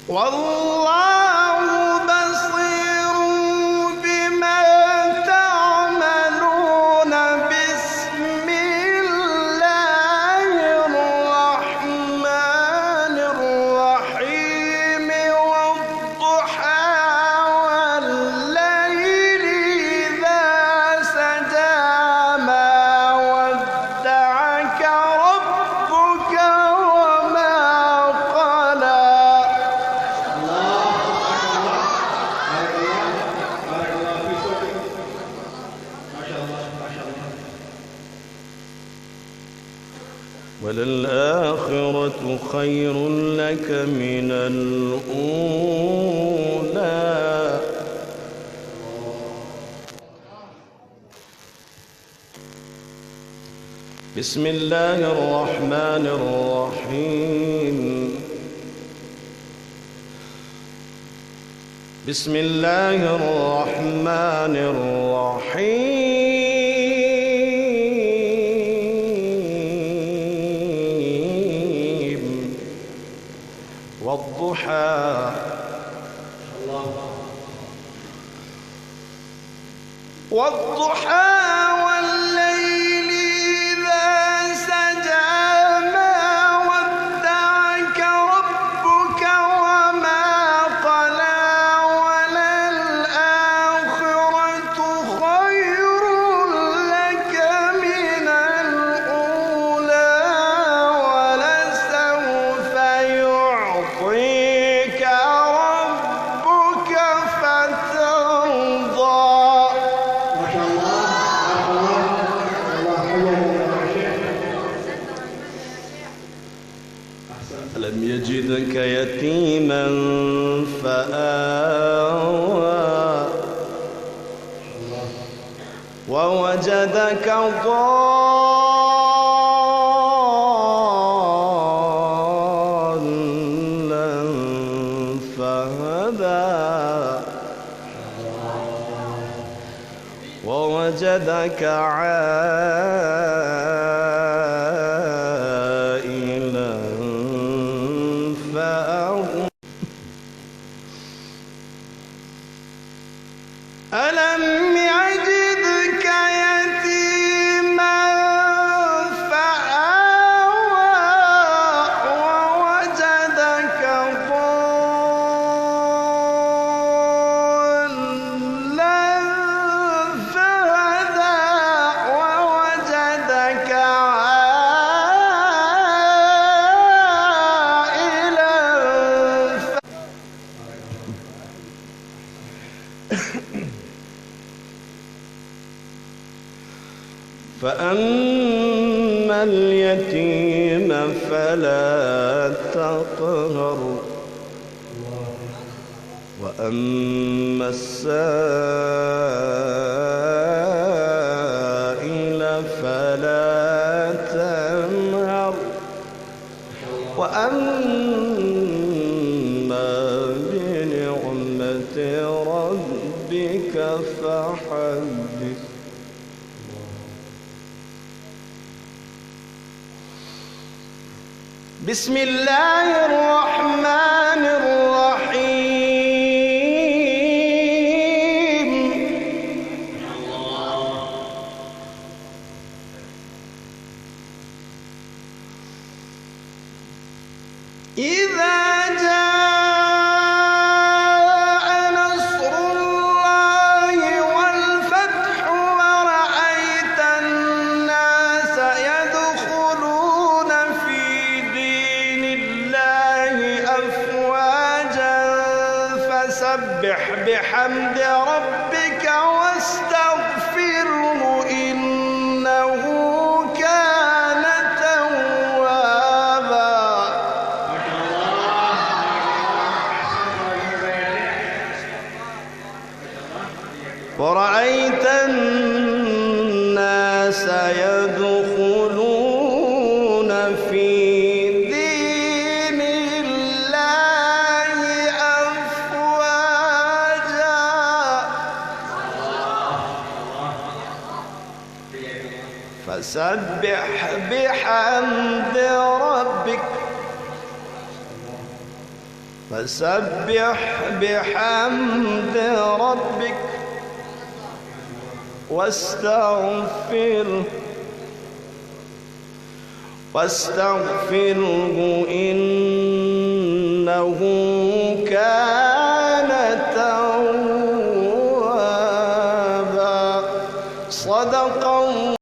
والله بصير بما تعملون بسم الله الرحمن الرحيم والضحى والليل إذا سجى ما ودعك ربك وما قلى. وللآخرة خير لك من الأولى. بسم الله الرحمن الرحيم. بسم الله الرحمن الرحيم والضحى والضحى والليل إذا سجى ما ودعك ربك وما قلى وللآخرة خير لك من الأولى ولسوف يعطيك ربك فترضى. ألم يجدك يتيما فآوى ووجدك ضالا فهدى ووجدك عائلا فأغنى. ألم يجدك يتيما فآوى ووجدك ضالا فهدى ووجدك عائلا فأما اليتيم فلا تقهر وأما السائل فلا تنهر وأما بنعمة ربك فحدث. بسم الله الرحمن الرحيم. إذا جاء نصر الله والفتح ورأيت الناس يدخلون في دين الله أفواجا فسبح بحمد ربك واستغفره إنه كان توابا. ورأيت الناس يدخلون في دين الله أفواجا فسبح بحمد ربك فسبح بحمد ربك واستغفره إنه كان